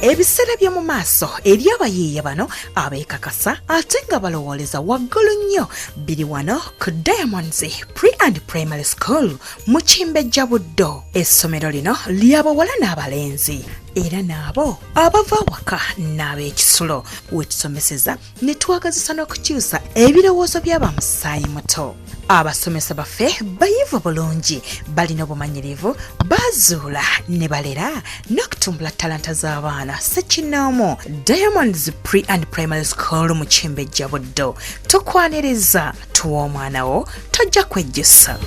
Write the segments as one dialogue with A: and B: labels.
A: Ebiseera by'omu maaso eri abayiiya bano abeekakasa ate nga balowooleza waggulu nnyo biri wano ku Diamonds Pre and Primary School mu Kimbejja Buddo. Essomero lino ly'abawala n'abalenzi era naabo abava waka n'ab'ekisulo wetusomeseza ne twagazisa n'okukyusa ebirowoozo by'abamusaayi muto. Abasomesa baffe bayivu bulungi balina obumanyirivu bazuula ne balera n'okutumbula talanta z'abaana ssekinnoomu. Diamonds Pre and Primary School mu Kimbejja Buddo tukwaniriza tuwa omwana wo tojja kwejjusa.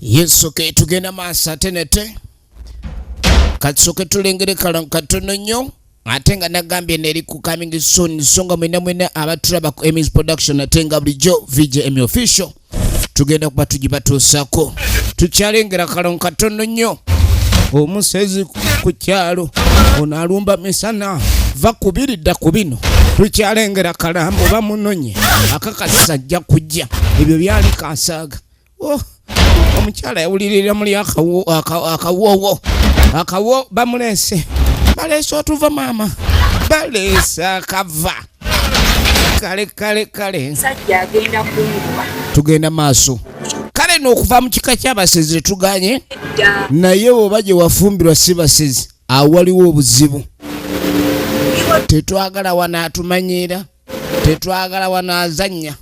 B: Yesoke tugenda maaso atenete katsoke tulengere kala katono nnyo ate nga nagambye neri ku coming soon songa mwena abatulaba ku Emmy's production atenga bulijjo VJ Emmy official tugenda kuba tugibatuusako tukyalengera kala katono nnyo omusezi ku kyalo ono alumba misana va kubiridda ku bino tukyalengera kala mboba munonye akakasajja kujja ebyo byali kasaaga omukyala yawulirira muli akawo bamulese balese otuva maama balese akava kale
C: sajja agenda kunguba
B: tugenda maaso kale n'okuva mu kika ky'abasezi tuganye naye oba gye wafumbirwa si basezi awo waliwo obuzibu. Tetwagala wanaatumanyira tetwagala wanaazannya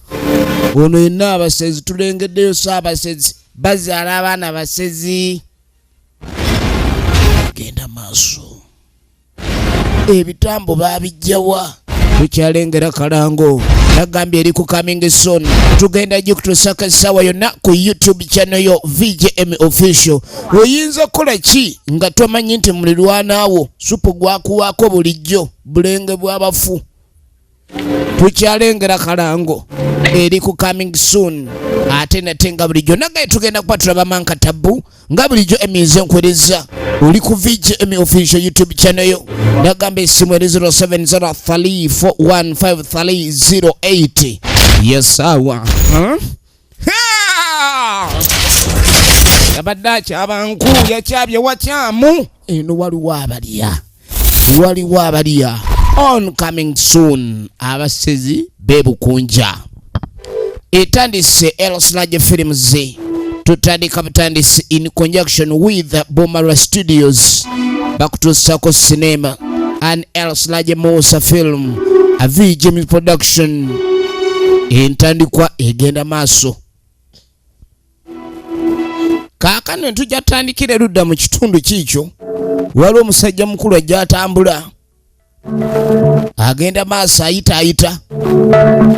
B: ono yenna abasezi tulengeddeyo saabasezi bazaala abaana basezi. Genda maaso ebitambo babijjawa tukyalengera kalango nagambye eri ku coming soon tugenda gikutusaka essaawa yonna ku YouTube channel yo VJ Emmy official. Oyinza okukola ki nga tomanyi nti mulirwanaawo supu gwakuwaako bulijjo bulenge bw'abafu tukyalengera kalango eri ku coming soon ate natenga bulijjo nagaye tugenda kupatula Amankattabbu nga bulijjo emize nkweriza oli ku VJ Emmy official YouTube channel yo nagamba esimu eri 0703415308 yesawa yabadde akyabanku yakyabye wakyamu eno waliwo abalya on coming soon abasezi bebukunja etandise L/Sludge Films tutandika butandisi in conjunction with Bomara Studios bakutusako cinema and L/Sludge Musa film a VJ production entandikwa egenda maaso kaakano tujja tandikira ludda mu kitundu kikyo waliwo omusajja mukulu ajja atambula agenda maaso ayita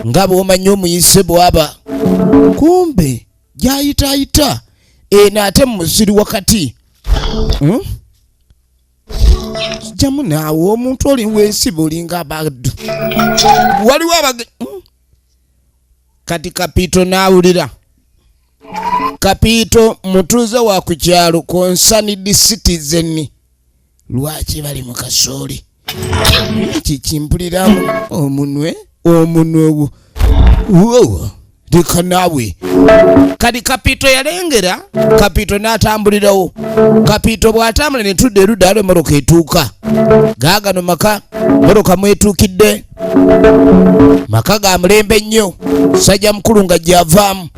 B: nga bw'omanyi omuyise bw'aba kumbe gyayita ate mu musiri wakati jamu naawe omuntu oli w'ensiba olinga abaddu waliwo kati Kapito n'awulira Kapito mutuuze wa ku kyalo concerned citizen lwaki bali mu kasooli kikimpuliramu omunwe leka naawe kati Kapito yalengera Kapito n'atambulirawo Kapito bw'atambula ne tudde erudda alo emmotoka etuuka gaagano maka mmotoka mwetuukidde maka ga mulembe nnyo sajja mukulu nga gy'avaamu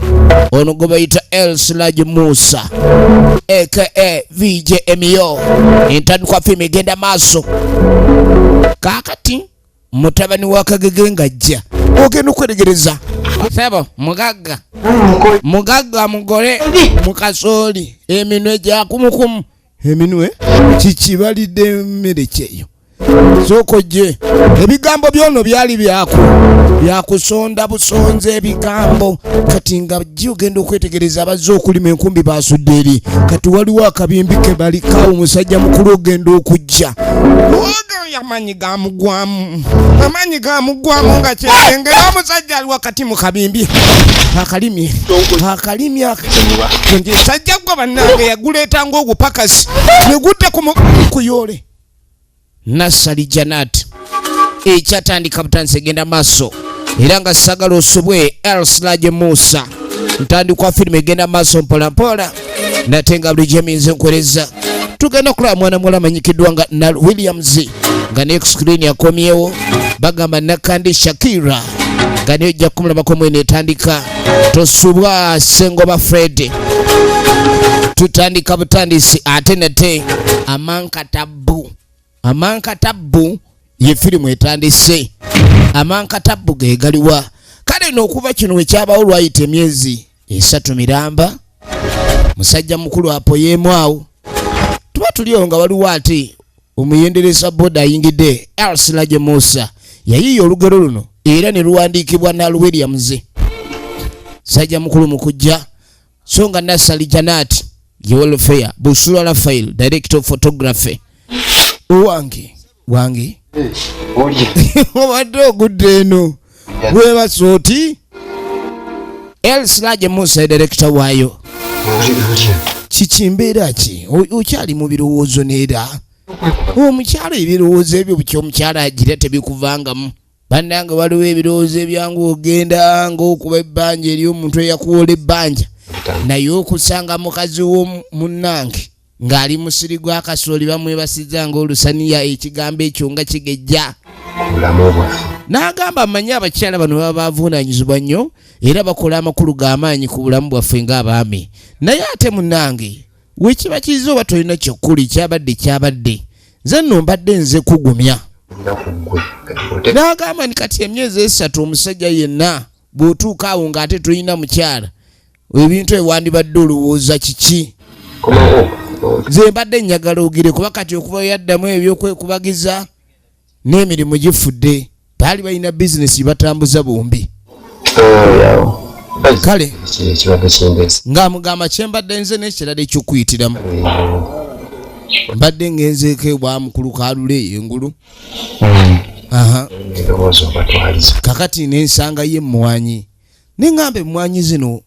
B: ono gwe bayita L/Sludge Musa aka VJ Emmy entandikwa fiimu egenda maaso kaakati mutabani wa Kagege ng'ajja ogenda okweregereza sebo mugagga mugole mukasooli eminwe gyakumukumu eminwe kikibalidde emmere kyeyo sokojje ebigambo byono byali byakusonda busonze ebigambo kati nga gyogenda okwetegereza abazze okulima enkumbi basudde eri kati waliwo akabimbi ke balikawo omusajja mukulu ogenda okujja amanyi gamugwamu nga kyerengera omusajja ali wakati mu kabimbi akalimye nti sajja gwa bannange yaguleeta ng'ogupakasi ne gudde kuyole Nasali Janat ekyatandika butandisi egenda maaso era nga sagala osobwe L/Sludge Musa ntandikwa firimu egenda maaso mpola natenga buli jeminze nkweleza tugenda okulaba mwana muwala amanyikiddwa nga Nal Williams nga ne screen yakomyewo bagamba nakandi Shakira nga ne ojja kumulabako mwene etandika tosubwa Sengoba Fred tutandika butandisi ate nate Amankattabbu ye firimu etandise Amankattabbu gegaliwa kale n'okuba kino wekyabawo lwayita emyezi 3 miramba musajja mukulu apoyeemu awo tuba tuliyo nga waliwo ate omuyendereza boda ayingidde Elsilage Musa yayiiya olugero luno era ne luwandiikibwa Nal Williams sajja mukulu mu kujja so nga Nassali Janat ye welfare Busula Rafael director of photography wange obadde ogudde eno webasooti Elsilage Musa director waayo kikimbeera ki okyali mu birowoozo neera omukyala ebirowoozo ebyo bukyomukyala agira tebikuvangamu bannange waliwo ebirowoozo ebyangu ogenda ng'okuba ebbanja eri omuntu eyakuwola ebbanja naye okusanga mukazi w'omunnange ng'ali musiri gwa kasooli bamwebasiza ng'olusaniya ekigambo ekyo nga kigejja n'agamba mmanyi abakyala bano baba bavunaanyizibwa nnyo era bakola amakulu g'amaanyi ku bulamu bwaffe ng'abaami naye ate munnange wekiba kiza oba tolina kyokkuli kyabadde nze nno mbadde nze kugumya n'agamba ni kati emyezi 3 omusajja yenna bw'otuuka awo ng'ate tolina mukyala ebintu ewandibadde olowooza kiki nze mbadde njagala ogire kuba kati okuba yaddamu ebyokwekubagiza n'emirimu gifudde baali balina bizinesi batambuza bombi kale ng'amugamba kyembadde nze n'ekirala ekyokuyitiramu mbadde ngenzeeko ebwamukulu kalule engulu kakati nensanga ye emmwanyi neŋŋamba emmwanyi zino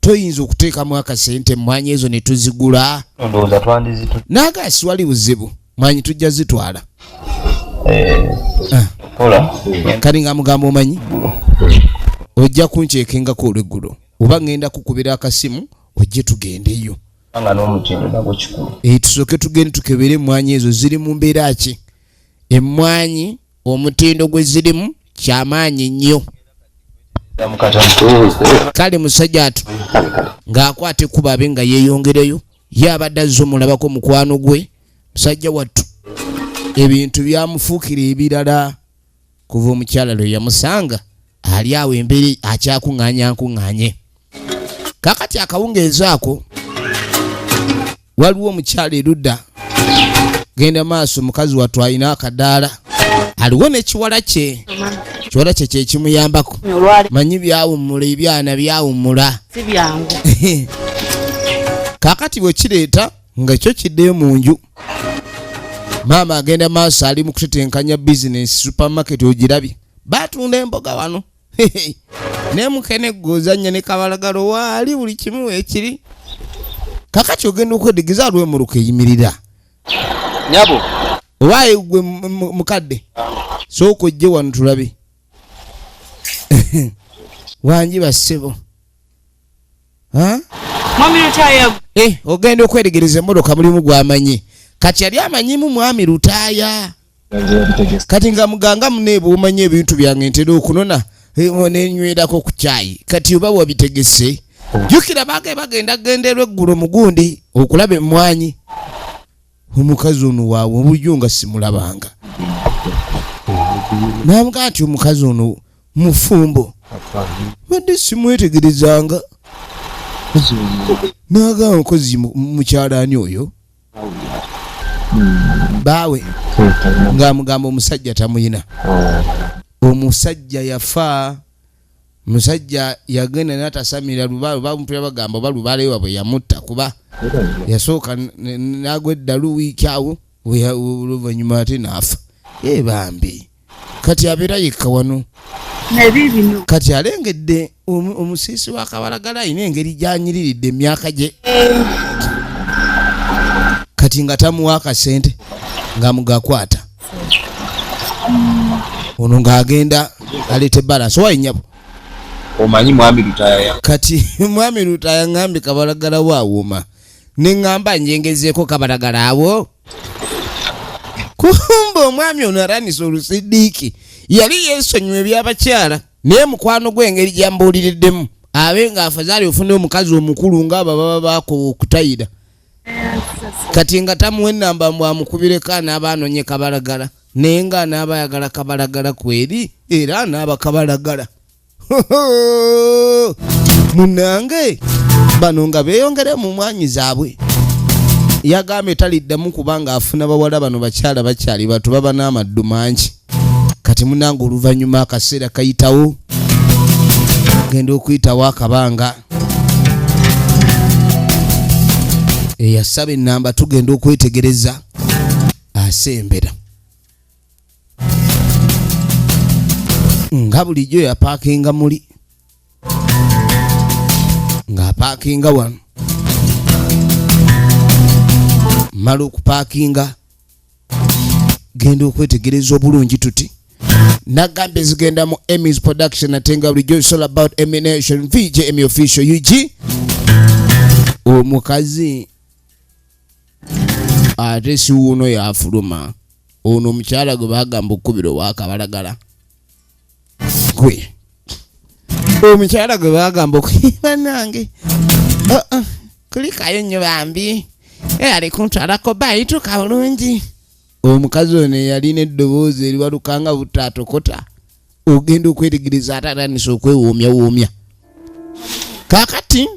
B: toyinza okuteekamu akasente emmwanyi ezo ne tuzigula naagasi wali buzibu mwanyi tujja zitwala kali nga mugamba omanyi ojja kunceekengako olweggulo oba ngenda kukubira akasimu ojje tugendeyo tusooke tugende tukebere emmwanyi ezo ziri mu mbeera ki emmwanyi omutindo gwe zirimu kyamaanyi nnyo kale musajja atu ng'akwata ekkuba abe nga yeeyongereyo ye abadde azze omulabako mukwano gwe musajja wattu ebintu byamufuukira ebirala kuva omukyala lwe yamusanga ali awo emberi akyakuŋŋaanye kakati akawungeezi ako waliwo omukyala erudda genda maaso mukazi wattu alina akadaala aliwo n'ekiwala kye kiwala kye kyekimuyambako manyi byawummula ebyana byawummula kakati bwe kireeta nga kyo kiddeyo mu nju maama agenda maaso ali mu kutetenkanya bizinesi supermarket ogirabye batunda emboga wano nemukene gozanya ne kabalagalo waali buli kimu weekiri kakati ogenda okwedigeza alwemuluka eyimirira nyabo owaaye gwe mukadde sooka ojje wano tulabe wanji bassebo ogenda okweregereza emmotoka mulimu gwamanyi kati yali amanyimu mwami Lutaaya kati nga muganga muneeba omanyi ebintu byange ntera okunona nenywerako ku kyayi kati oba wabitegese jjukira bagenda genderwa eggulo mugundi okulaba emmwanyi omukazi ono waawe obujjo nga simulabanga namugaa nti omukazi ono mufumbo badde simwetegerezanga naagamba mukozi mukyalaani oyo baawe ng'amugamba omusajja tamuyina omusajja yafa musajja yagenda n'atasamira lubaalo bamupira bagamba oba lubaalewa bwe yamutta kuba yasooka n'agwa eddalu wiiki awo oluvannyuma ate n'afa bambi kati abeera yekka wano kati alengedde omusiisi wa kabalagala alina engeri gy'anyiriridde emyaka gye kati nga tamuwa akasente ng'amugakwata ono ng'agenda aleete balansi owa ennyabo
D: omanyi mwami Lutaaya
B: kati mwami Lutaaya ng'ambi kabalagala waawoma Nengamba njengezeeko kabalagala awo. Kumba omwami ono aranisa olusidiiki yali yeesonyiwa ebyabakyala naye mukwano gw'engeri gyambuuliriddemu abe nga afazaali ofune omukazi omukulu ng'abo baba baako okutayira kati nga tamuwa ennamba mbu amukubireko anaaba anonye kabalagala naye nga anaaba ayagala kabalagala kweri era anaaba kabalagala munange bano nga beeyongere mu mwanyi zaabwe yagambye taliddamu kubanga afuna bawala bano bakyala bakyali bato baba n'amaddu mangi kati munange oluvannyuma akaseera kayitawo genda okuyitawo akabanga eyasaba ennamba tugenda okwetegereza asembera nga bulijjo yapaakinga muli ng'apaakinga wano mala okupaakinga genda okwetegereza obulungi tuti nagambye zigenda mu Emmy's production ate nga bulijjo it's all about Emmy Nation VJ Emmy official UG omukazi ate si wuuno yafuluma ono omukyala gwe bagamba okukubira owakabalagala gwe omukyala gwe bagamba okuyiba nange kulikayo nnyo bambi ali kuntwalako bayituka bulungi omukazi ono yalina eddoboozi eriwalukanga butaatokota ogenda okwetegereza atatanisa okwewoomyawoomya kakati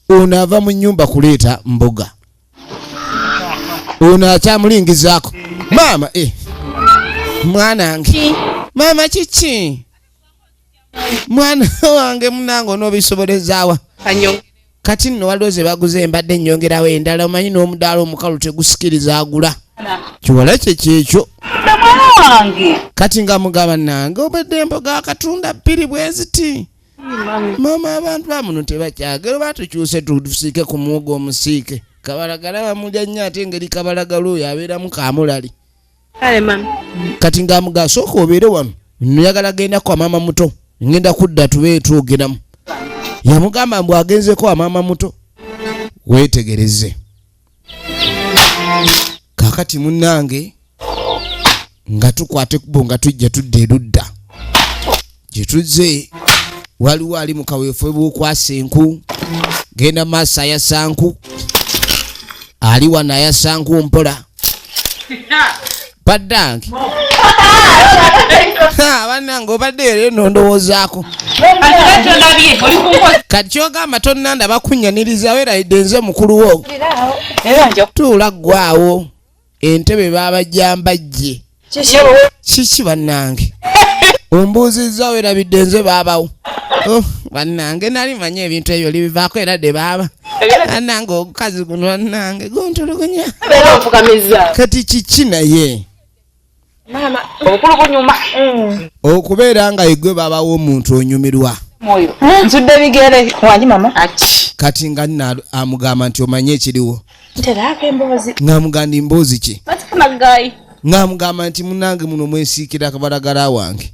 B: ono ava mu nnyumba kuleeta mboga ono akyamulingizaako maama mwanange maama kiki mwana wange munange onoobisobolezaawa kati nno waliwo ze baguze embadde ennyongerawo endala omanyi n'omudaala omukalu tegusikiriza agula kiwala kye kyekyo kati nga mugamba nange obadde emboga akatunda 2 bweziti maama abantu bamuno tebakyagera oba tukyuse tusiike ku muwogo omusiike kabalagala bamulya nnyo ate engeri kabalagala oyo abeeramu kamulali kati nga mugamba sooka obeere wano nyagala genda kwa maama muto ngenda kudda tube twogeramu yamugamba mbu agenzeko amaama muto weetegereze kakati munnange nga tukwate kubo nga tujja tudde erudda gye tuzze waliwo ali mu kaweefube bw'okwasa enku genda maaso ayasa nku ali wano ayasa nku mpola baddange bannange obadde ero nondowoozaako kati kyogamba tonnanda bakunyaniriza weerayidde nze mukulu wo tuula ggwawo entebe baabajjambajje kiki bannange ombuuzizza weerabidde nze baabawo bannange nali manye ebintu ebyo libivaako era de baaba bannange omukazi guno bannange guntulugunya kati kiki naye okubeera nga igwe babawo omuntu onyumirwa
C: nsudde bigere wangi mama
B: kati nga nina amugamba nti omanye ekiriwo
C: emboozi
B: ng'amugamba mboozi ki ng'amugamba nti munange muno mwesiikira akabalagala wange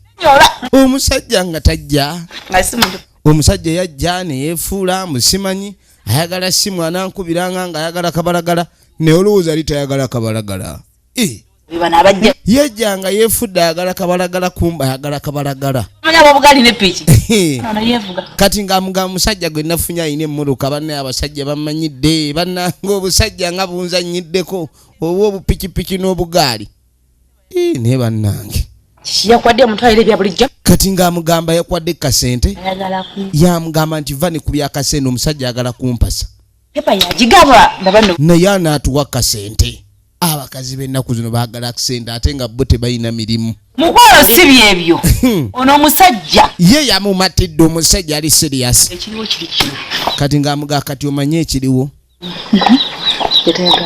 B: omusajja nga tajja omusajja yajja ne yeefuula musimanyi ayagala simu anankubiranga nga ayagala kabalagala naye olowooza ali tayagala kabalagala yajja nga yeefudde ayagala kabalagala kumba ayagala kabalagala kati ng'amugamba musajja gwe nafunye alina emmotoka banne abasajja bamanyidde bannanga obusajja nga bunzanyiddeko oba obupikipiki n'obugaali naye bannange
C: yakwadde omutwalire ebya bulijjo
B: kati ng'amugamba yakwadde kasente yamugamba nti va ne ku byakasente omusajja ayagala kumpasa
C: pepa yagigaba
B: naye anaatuwa kasente abakazi b'ennaku zino baagala akisente ate nga bo tebalina mirimu
C: mukwalo si byebyo ono omusajja
B: ye yamumatidde omusajja ali serious kati ng'amugamba kati omanye ekiriwo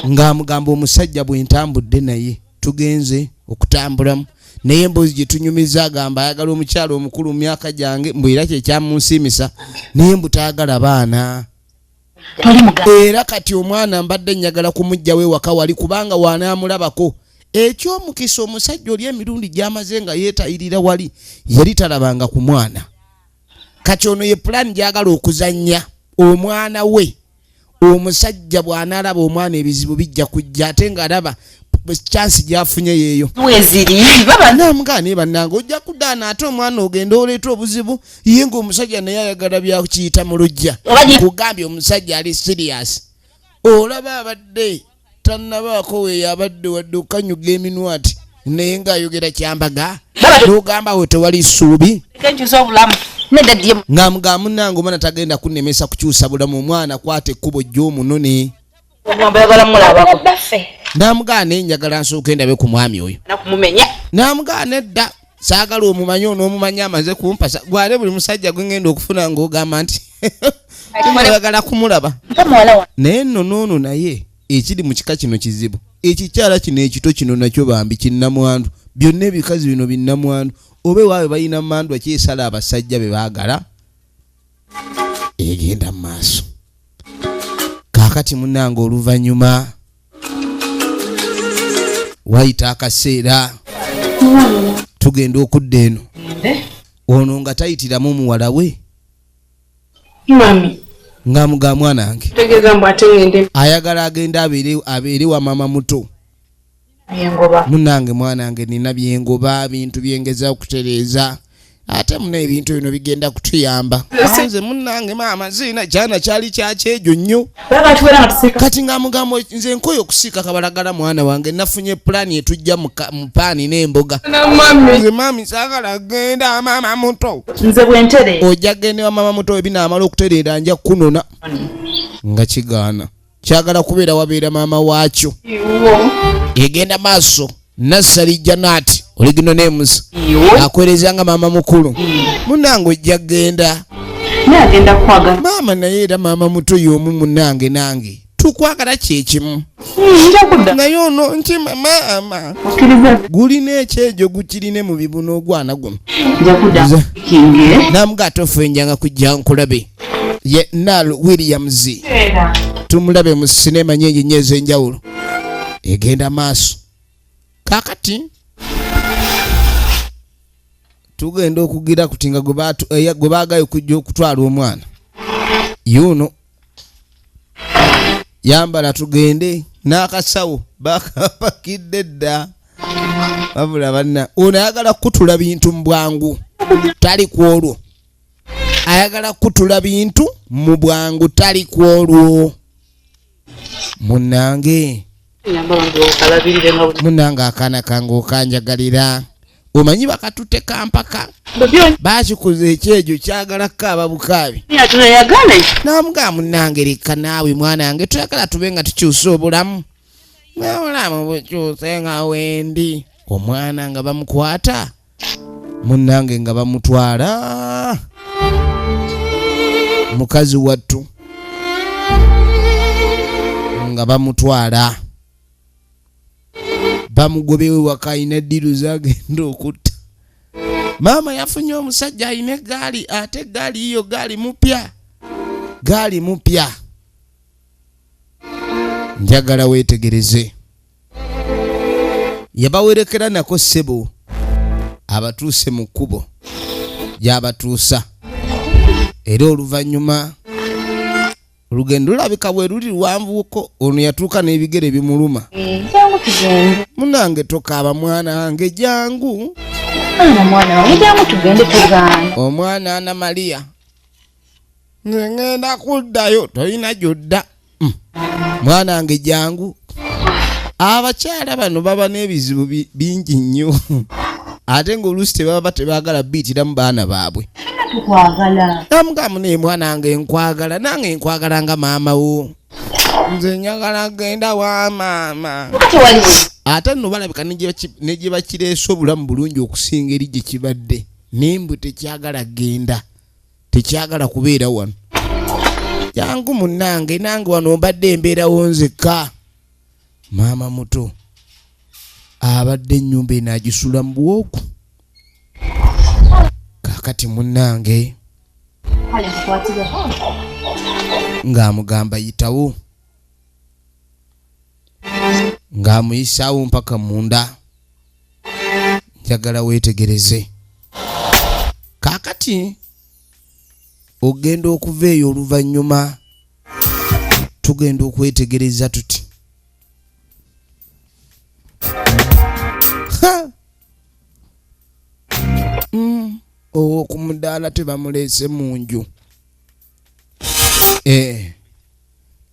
B: ng'amugamba omusajja bwe ntambudde naye tugenze okutambulamu naye emboozi gye tunyumiza agamba ayagala omukyalo omukulu mu myaka gyange mbu era kyekyamunsiimisa naye mbu tayagala baana era kati omwana mbadde njagala kumugjawo ewaka wali kubanga wanaamulabako ekyomukisa omusajja oli emirundi gy'amaze nga yeetayirira wali yali talabanga ku mwana kati ono ye pulaani gyagala okuzannya omwana we omusajja bw'anaalaba omwana ebizibu bijja kujja ate ng'alaba chance gyafunye yeeyo
C: weziri baba
B: namugane bannange ojja kudaana ate omwana ogenda oleeta obuzibu ye ng'omusajja naye ayagala byakiyita mu lujja kugambye omusajja ali serious olaba abadde tannabaako weeyo abadde wadde okanyuga eminwa ati naye ng'ayogera kyambaga n'ogamba we tewali ssuubi
C: kenkyusa obulamu nedadye
B: ng'amugamba munnange omwana tagenda kunnemesa kukyusa bulamu omwana kwata ekkubo gy'omunone
C: oyagala mulabako
B: n'amugaana enjagala nsooka endabe ku mwami oyo
C: nakumumenya
B: n'amugaana edda saagala omumanyi onoomumanya amaze kumpasa gwale buli musajja gwe ngenda okufuna ng'ogamba nti oyagala kumulaba naye nno noono naye ekiri mu kika kino kizibu ekikyala kino ekito kino nakyo bambi kinnamwandu byonna ebikazi bino binnamwandu oba ewaabwe balina mandwa kyesala abasajja be baagala egenda mu maaso kaakati munnange oluvannyuma wayita akaseera tugenda okudda eno ono nga tayitiramu muwala we
C: mami
B: ng'amuga mwanange
C: tegeza mbu ate ngende
B: ayagala agenda abeere wa mama muto
C: byengoba
B: munnange mwanange nina byengoba bintu byengeza okutereeza ate muna ebintu bino bigenda kutuyamba nze munnange maama ziina kyana kyali kyakyejo nnyo kati ng'amugambo nze nkoyo okusiika kabalagala mwana wange nafunye pulaani etujja mu paani n'emboga nze maami saagala genda maama muto
C: nze bwentere
B: ojja gende wa maama muto ebinaamala okutereera nja kunona nga kigaana kyagala kubeera wabeera maama waakyo egenda maaso Nasali Janati oligino nemusa akwerezanga mama mukulu munange ojja genda
C: nagenda kwaga
B: mama naye era mama muto yomu munange nange tukwagala kyekimu naye ono nti mama gulina ekyejo gukirine mu bibuno ogwana guno namugato fenjanga kujja nkulabe ye Nal Williams tumulabe mu sinema nyenye nyezo enjawulo egenda maaso kakati tugenda okugira kutinga gwe baagayo kujja okutwala omwana yuno yambala tugende n'akasawo bakapakidde dda wabula banna ono ayagala kutula bintu mu bwangu tali ku olwo ayagala kutula bintu mu bwangu tali ku olwo munnange munanga akaana kange okanjagalira omanyi bakatute kampaka bakikuza ekyejo kyagala kaaba bukaabi namugaa munange leka naawe mwanange tuyagala tube nga tukyusa obulamu obulamu bukyuse nga wendi omwana nga bamukwata munange nga bamutwala mukazi wattu nga bamutwala bamugobewe waka ayina eddiru zagenda okutta maama yafunye omusajja ayina eggaali ate eggaali yiyo gaali mupya njagala weetegereze yabawerekera nako ssebo abatuuse mu kkubo gy'abatuusa era oluvannyuma olugendo lulabika bwe luli luwanvuko ono yatuuka n'ebigere bimuluma munange tokaaba mwana wange jangu omwana Ana Maria nze ngenda kuddayo tolina gyodda mwana wange jangu abakyala bano baba n'ebizibu bingi nnyo ate ng'oluusi tebaba tebaagala biitiramu baana baabwe namugamu naye mwana wange nkwagala nange nkwagala nga maama wo nze njagala genda wa maama ate nno balabika ne gye bakireese obulamu bulungi okusinga eri gye kibadde nimbu tekyagala genda tekyagala kubeera wano jangu munnange nange wano mbadde embeerawo nzekka maama muto abadde ennyumba eno agisula mu bwoku kakati munnange ng'amugamba yitawo ng'amuyisaawo mpaka munda njagala weetegereze kakati ogenda okuva eyo oluvannyuma tugenda okwetegereza tuti ku mudaala tebamuleese mu nju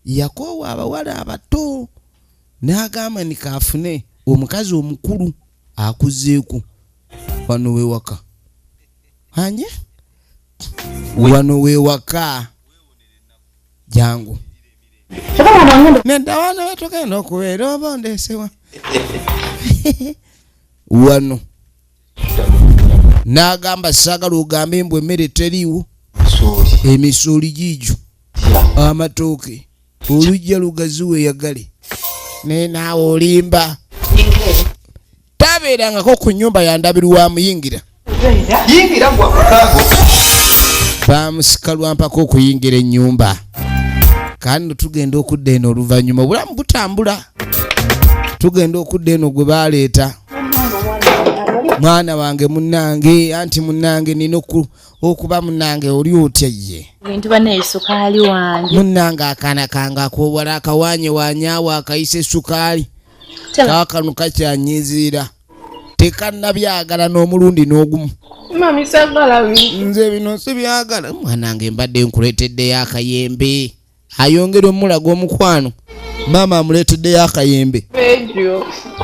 B: yakoowa abawala abato n'agamba nikaafune omukazi omukulu akuzeeku wano wewaka anye wano wewaka jangu neddawana wetugenda okubeera oba ondeesewa wano n'agamba saagala ogambe mbwe emmere teriiwo emisooli giijo amatooke olujja lugazi weeyagale naye naawe olimba tabeerangako ku nnyumba yandabirwamu yingira bamusika lwampako okuyingira ennyumba kandi tugenda okudda eno oluvannyuma obulamu butambula tugenda okudda eno gwe baleeta mwana wange munnange anti munnange nina okuba munnange oli otya ye
D: bintu bane sukaali wange
B: munnange akaana kange akowala akawanye wanyaawo akayise sukaali kakano kakyanyiziira tekannabyagala n'omulundi n'ogumu
C: mami sagala
B: nze bino sibyagala mwanange mbadde nkuleeteddeyo akayembe ayongera omulaga omukwano maama amuleeteddeyo akayembe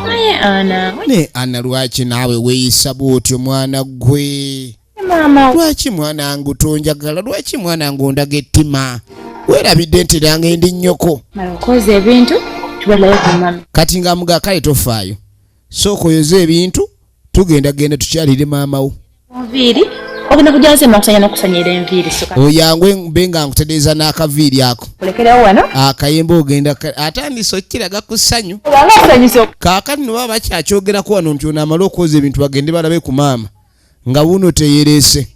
D: naye ana
B: ne ana lwaki naawe weeyisa bw'otyo mwana gwe
D: mama
B: lwaki mwana wange otonjagala lwaki mwana wange ondaga ettima weerabidde nti nange ndi nnyoko
D: malokoza ebintu tubalayo ku mami
B: kati nga muga kale tofaayo sooka oyoza ebintu tugenda tukyalire maama wo
D: enviiri ogenda kujanze makusanya n'okusanyira enviiri
B: oyangwe mbe nga nkutereeza n'akaviiri ako
D: olekerewo wano
B: akayembe ogenda atandise okkiraga ku ssanyu kaakati no baba bakyakyogerako wano nti ono amale okwoza ebintu bagende balabe ku maama nga wuno teyereese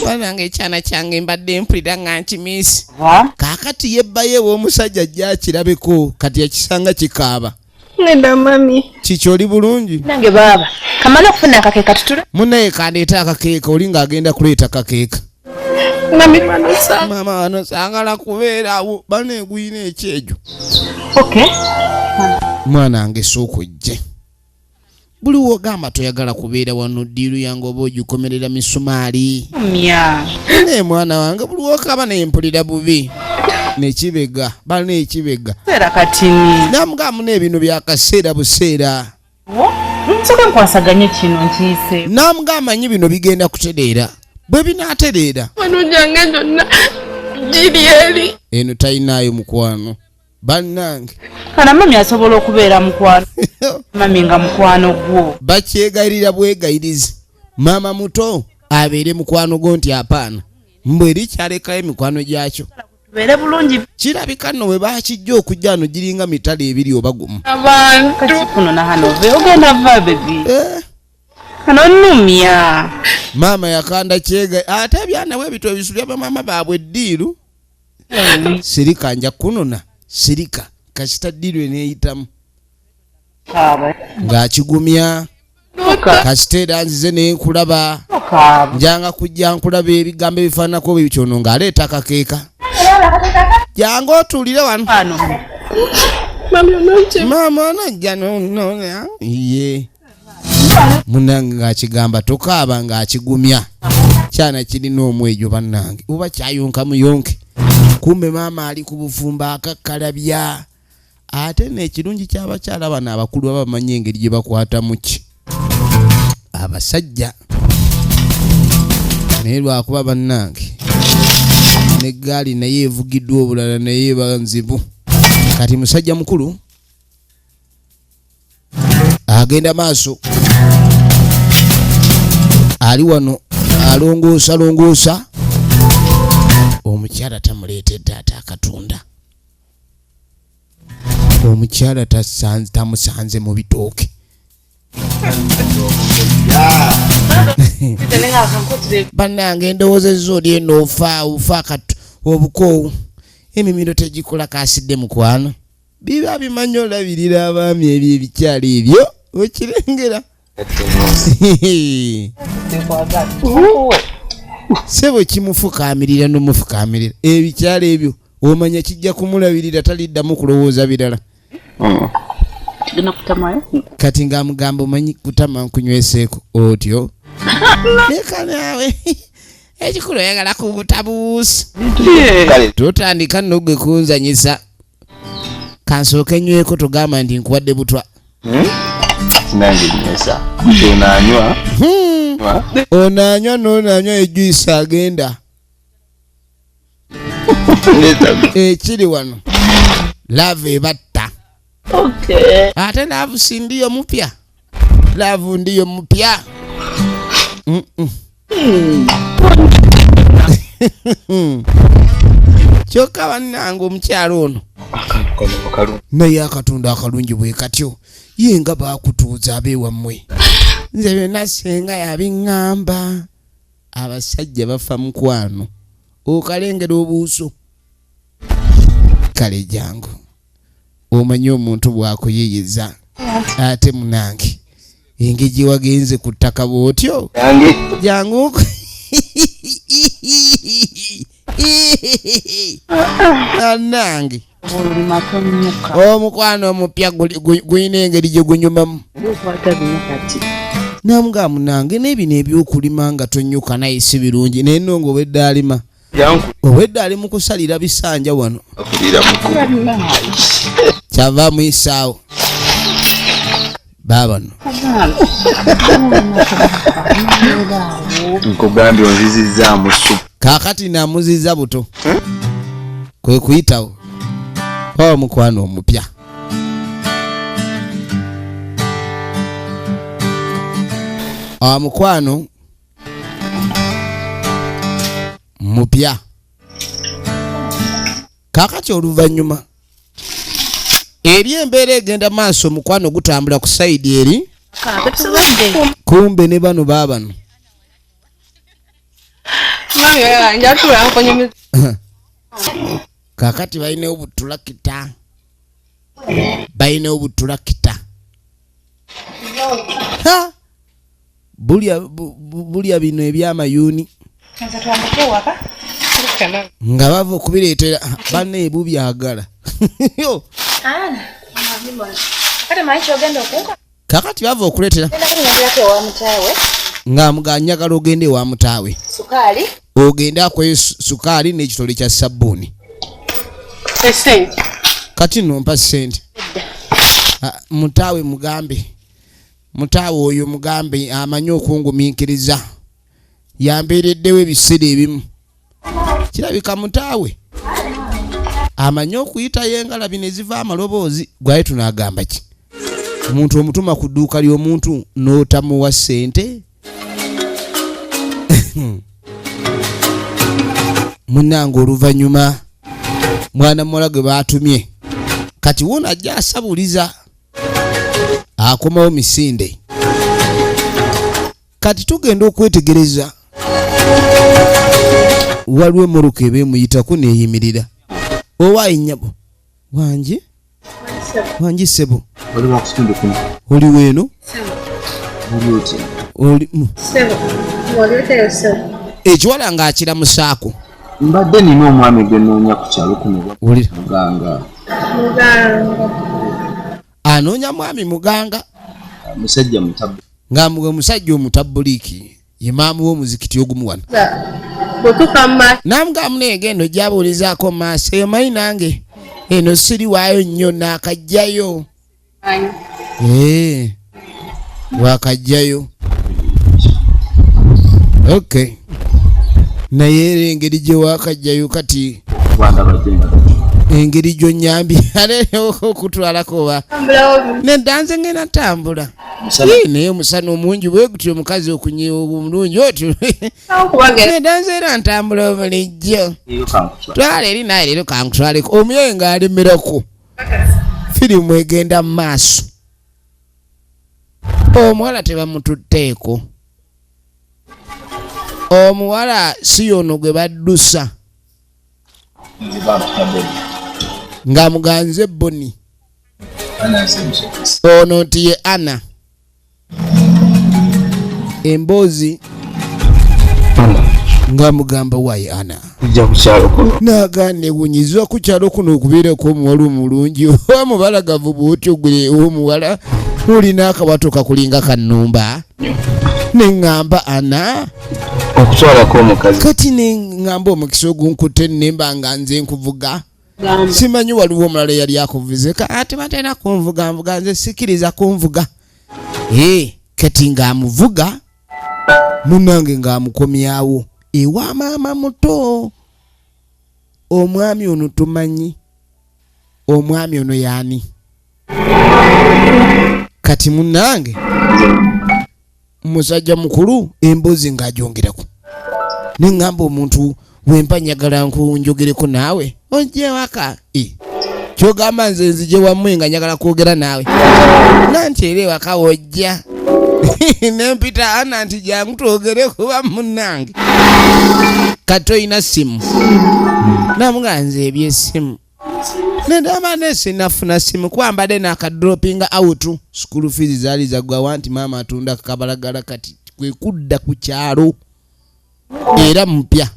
B: banange ekyana kyange mbadde mpulira nga nkimiisi kaakati yebbayo ew'omusajja ajja akirabeko kati yakisanga kikaaba
C: ngenda mami
B: kikyoli bulungi
D: nange baaba kamala okufuna akakeeka tutula
B: munaye kandeeta akakeeka oli ng'agenda kuleeta kakeeka
C: mami manosa
B: maama wano saagala kubeerawo baneeguyina ekyejo mwana wange sooka ojje buli wogamba toyagala kubeera wano ddiiru yange oba ogikomerera misumaali naye mwana wange buli wokaba nempulira bubi nekibega balina ekibega namugamba n'ebino byakaseera buseera
D: nsoka nkwasaganye kino nkiise
B: namugamba nyi bino bigenda kutereera bwe binaatereera
C: wano gyange gyonna giri eri
B: eno talinaayo mukwano bannange
D: kana mami asobola okubeera mukwano mami nga mukwano gwo
B: bakyegayirira bwegayirizi maama muto abeere mukwano gwo nti apaana mbwe erikyalekayo emikwano gyakyo
D: tubeere bulungi
B: kirabika nno bwe bakijja okujja wano giringa mitala ebiri oba gumu
C: abantu
D: kuno na hano ve ogenda va bebi kano nnumya
B: maama yakanda kyega ate byanawe ebito ebisulya bamaama baabwe eddiiru sirika nja kunona sirika kasita ddiiru eneeyitamu ng'akigumya kasita era nzize nenkulaba njanga kujja nkulaba ebigambo ebifaananako bwe bityono ng'aleeta akakeeka jangu otuulire wano maama onajja nonona ye munange ng'akigamba tokaaba ng'akigumya kyana kirina omwejo bannange oba kyayonka muyonke kumbe maama ali ku bufumba akakkalabya ate n'ekirungi ky'abakyala bano abakulu baba bamanyi engeri gye bakwatamu ki abasajja naye lwakuba bannange n'eggaali naye evugiddwa obulala naye banzibu kati musajja mukulu agenda maaso ali wano alongoosa omukyala tamuleetedde ate akatunda omukyala tamusanze mu bitooke bannange endowoozezza oli eno ofa obukoowu emimiro tegikola kaasidde mukwano biba bimanyi olabirira abaami ebyo ebikyala ebyo okirengera sebo kimufukaamirira n'omufukaamirira ebikyala ebyo omanya kijja kumulabirira taliddamu kulowooza birala. Kati ng'amugamba omanyi kutama nkunyweseeko otyo. Leka naawe ekikulu oyagala kubutabuusi. Totandika nno gwe kunzanyisa. Kansooke nyweko togamba nti nkuwadde butwa.
E: Nange nywesa. Onaanywa.
B: Onaanywa n'onaanywa ejuyisi agenda. Ekiri wano love ebatta. Ate love si ndiyo mupya. Love ndiyo mupya. Kyokka bannange omukyalo ono naye akatonda akalungi bwe katyo ye nga baakutuuza abeewammwe. Nze byonna senga yabiŋŋamba. Abasajja bafa mukwano okalengera obuuso. Kale jangu omanyi omuntu bw'akuyiyiza ate munange engeri gye wagenze ku ttaka bw'otyo jangu anange omukwano omupya gulina engeri gye gunyumamu. Namuga munange n'ebino ebyokulima nga tonnyuka naye si birungi naye nno ng'obwedde alima obwedde ali mu kusalira bisanja wano kyava mu isaawo baabano
E: nkugambye onzizizzaamu supu.
B: Kaakati namuziza buto kwe kuyitawo omukwano omupya. Omukwano mupya. Kaakati oluvannyuma eri embeera egenda maaso omukwano gutambula ku sayidi eri kumbe ne bano baabano kaakati balinawo butulakita bulya bino ebyamayuuni nga bava okubireetera banne ebubyagala. Kaakati bava okuleetera ng'amuganyagala ogende ewa mutaawe ogende akweyo sukaali n'ekitole kya sabbuuni. Kati nompa ssente mutaawe mugambe mutaawe oyo mugambe amanyi okungumiikiriza yambeereddewo ebiseera ebimu kirabika mutaawe amanyi okuyita yengalabi ne ziva amaloboozi gwaye tunaagamba ki omuntu omutuma ku dduuka ly'omuntu n'otamuwa ssente. Munnange oluvannyuma mwana muwala gwe baatumye kati wona ajja asabuliza akomawo misinde. Kati tugenda okwetegereza waliwo emmotoka eba emuyitako neeyimirira. Owaayi nnyabo wangi ssebo oli weeno ekiwala ng'akira mu saako.
E: Mbadde nina omwami gwe nnoonya ku kyalo kuno muganga.
B: Anoonya mwami muganga
E: musajja mutabbu
B: ng'amugwe musajja omutabuliiki ye maama w'omuzikiti ogumu wano. Namugamu neegendo gyabuulizaako maaso eyo manyi nange eno siri waayo nnyo naakajjayo. Waakajjayo. Okay. Naye era engeri gye waakajjayo kati engeri gy'onnyambye okutwalako oba neddanze ngenda tambula naye omusana omungi bwe gutyo omukazi omulungi otyo neddanze era ntambula bulijjo. Twala eri naye leero kankutwaleko omuyoyo ng'alemerako firimu egenda mu maaso. Omuwala tebamututteeko. Omuwala si yono gwe baddusa ng'amuganze Boni ono nti ye Ana emboozi ng'amugamba waayi Ana
E: kujja ku kyalo kuno
B: nagane wunyizwa ku kyalo kuno okubeerako omuwala omulungi omubalagavu bwotyo gwe omuwala olina akawato kakulinga kannumba neŋŋamba ana
E: okutwalako omukazi
B: kati neŋŋamba omukisa ogunkutte nemba nga nze nkuvuga simanyi waliwo omulala yali akuvuze ate batera kunvuga nvuga nze sikiriza kunvuga kati ng'amuvuga munange ng'amukomyawo ewa maama muto omwami ono tumanyi omwami ono yaani kati munange musajja mukulu emboozi ng'agyongerako neŋŋamba omuntu wempa njagala nkunjogereko naawe ojje waka kyogamba nze nzije wammwe nga njagala kwogera naawe nanti era ewaka wojja nempita ana nti jangu twogere kuba munnange kati oyina simu namuga nze ebyesimu nedama nesinafuna simu kuba mbadde nakadropinga out school fees zaali zaggwawa nti maama atunda kabalagala kati kwe kudda ku kyalo era mpya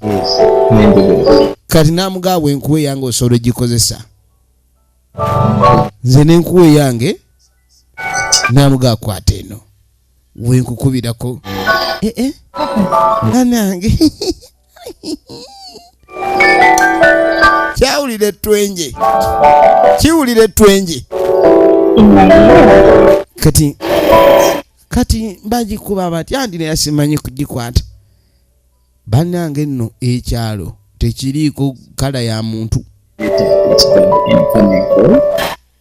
B: kati namuga bwenkuwa eyange osobola ogikozesa nze nenkuwa eyange namuga akwata eno wenkukubirako nanange kyawulire twenje kiwulire twenje kati mbagikuba bati andi naye simanyi kugikwata bannange nno ekyalo tekiriiko kala ya muntu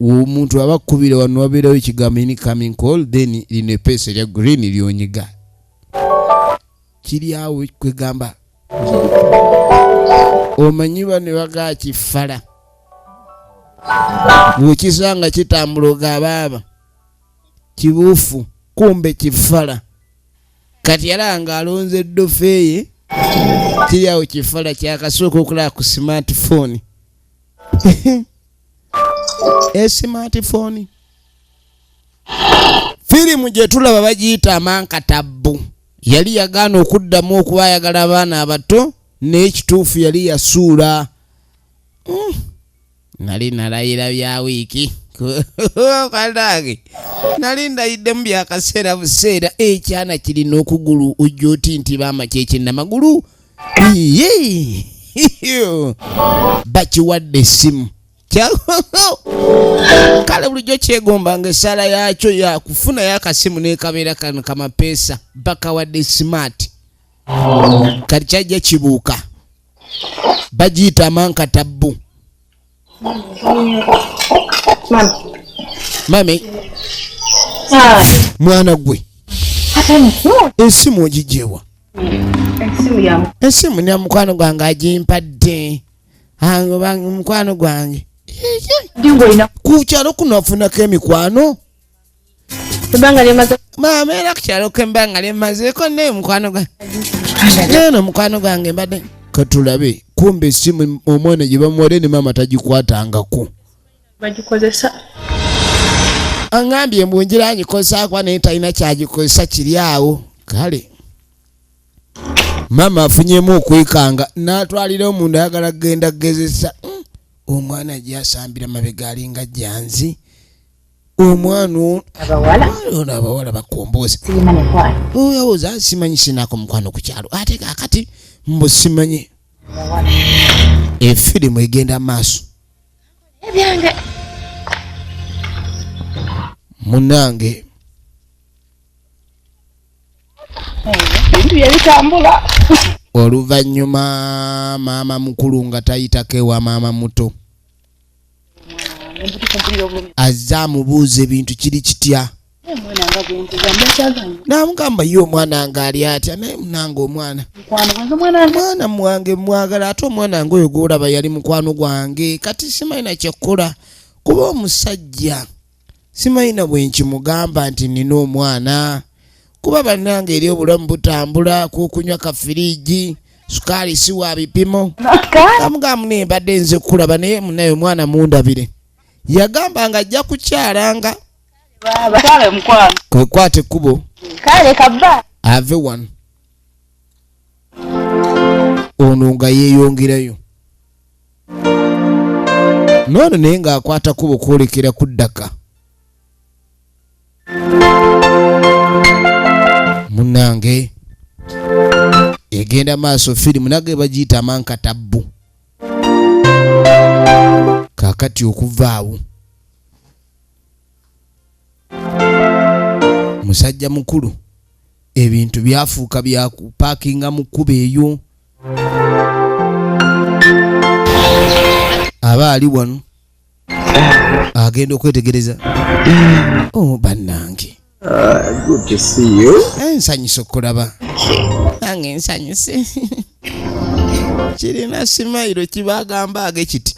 B: omuntu aba akkubira wano wabeerawo ekigambo incoming call then lino epeesa erya green lyonyiga kiri awo kwegamba omanyi bano bagaa kifala bwekisanga kitambula ogaabaaba kibuufu kumbe kifala kati yalanga alonze eddofeeye kiri awo kifala kyakasooka okulaba ku smartphone smartphone firimu gye tulaba bagiyita Amankattabbu yali yagaana okuddamu okuba ayagala abaana abato n'ekituufu yali yasuula nali nalayira bya wiiki kalage nali ndayiddemu byakaseera buseera ekyana kirina okugulu ojja oti nti baama kyekinnamagulu bakiwadde essimu kale bulijjo kyegombanga essaala yakyo yakufunayo akasimu n'ekabeera kano kamapeesa bakawadde smart kati kyajja kibuuka bagiyita Amankattabbu mami mwana gwe esimu ogigyewa esimu ne mukwano gwange agimpadde mukwano gwange ku kyalo kuno afunako emikwano maama era ku kyalo kembanga lyemazeeko naye mukwano gwange neno mukwano gwange mbadde katulabe kumbe esimu omwana gye bamuwadde ne maama tagikwatangako
C: bagikozesa
B: aŋŋambye mbunjira angikozesaakwa naye talina kyagikozesa kiri awo kale maama afunyemu okwekanga n'atwalira omuntu ayagala kgenda kgezesa omwana gyasambira mabega alinga janzi omwana ono abawala bakomboza oyawooza simanyi sinako mukwano ku kyalo ate kakati mbo simanyi efirimu egenda maaso munange
D: ebintu byebitambula
B: oluvannyuma maama mukulu nga tayitako ewa maama muto azze amubuuza ebintu kiri kitya namugamba ye omwana nga ali atya naye munange omwana mwange mwagala ate omwana nga oyo gwolaba yali mukwano gwange kati simalina kyekkola kuba omusajja simalina bwenkimugamba nti nina omwana kuba bannange eri obulamu butambula kukunywa kafiriji sukaali si wa bipimo amugamba naye mbadde nze kulaba naye munaye omwana mundabire yagamba nga ajja kukyalanga kwekwata ekkubo ave wano ono nga yeeyongerayo noono naye ng'akwata kubo kwolekera ku ddaka. Munnange egenda maaso firimu nage bagiyita Amankattabbu. Kaakati okuva awo musajja mukulu ebintu byafuuka byakupaakinga mu kkubo eyo. Aba ali wano agenda okwetegereza. Oh bannange,
E: Good to see you.
B: ensanyusa okulaba. Nange ensanyuse. Kirina simayiro kibagamba age kiti.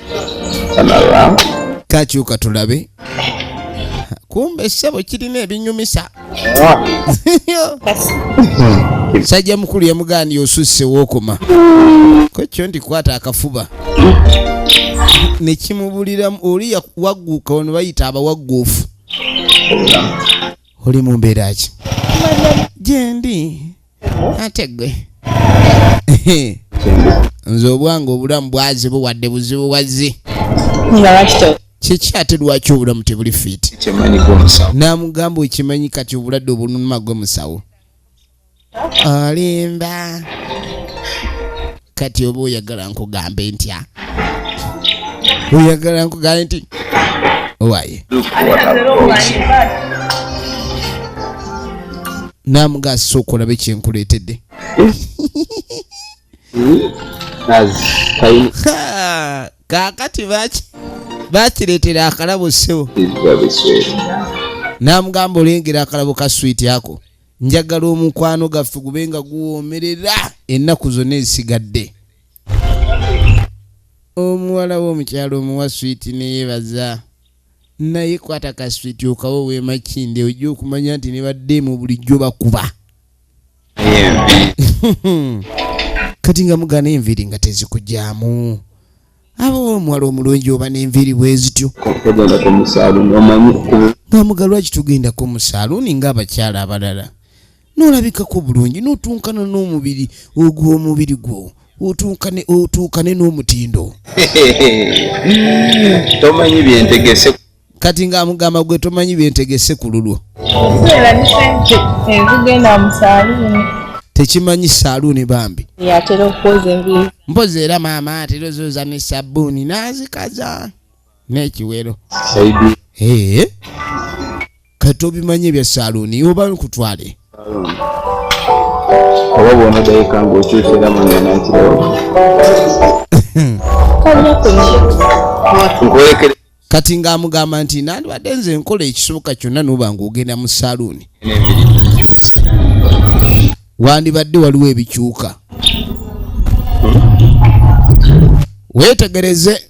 E: Another.
B: Kakyuka tulabe. Kumbe ssebo kirina ebinyumisa. Sajja mukulu yamugambye osusse wookoma. Kwekyo nti kwata akafuba. Ne kimubulira oli wagguuka wano bayita abawagguufu. Oli mu mbeera ki? Gyendi ate ggwe. Nze obwange obulamu bwazibu wadde buzibu wazzi. Kiki ate lwaki obulamu tebuli fiiti? N'amugamba okimanyi kati obulwadde obuluma gwe musawo. Olimba. Kati oba oyagala nkugambe ntya? Oyagala nkugambe nti owaye. Namugasa okulabe kyenkuleetedde. Kaakati bakireetera akalabo ssebo. Namugamba olengera akalabo ka swiiti ako. Njagala omukwano gaffe gubenga guwoomerera ennaku zonna ezisigadde. Omuwala w'omukyalo omuwa swiiti neyeebaza. Naye kwata ka swiiti okawo weemakinde ojja okumanya nti ne badde mu bulijjo bakuba. Kati nga mugana enviiri nga tezikujjaamu. Aba omuwala omulungi oba n'enviiri bwe zityo. Ng'amuga lwaki tugendako mu saaluuni ng'abakyala abalala. N'olabikako bulungi n'otunkana n'omubiri ogw'omubiri gwo. Otuukane n'omutindo.
E: Tomanyi byentegese.
B: Kati ng'amugamba gwe tomanyi byentegese ku lulwo. Tekimanyi saaluuni bambi.
C: Yatera okwoza enviiri.
B: Mpozi era maama atera ozooza ne sabbuuni n'azikaza n'ekiwero. Kati obimanyi ebya saaluuni oba nkutwale.
E: Oba bw'ona dayika ng'okyusera mu ngana nkirawo.
B: Kati ng'amugamba nti nandibadde nze nkola ekisoboka kyonna n'oba ng'ogenda mu saaluuni. Wandibadde waliwo ebikyuka. Weetegereze.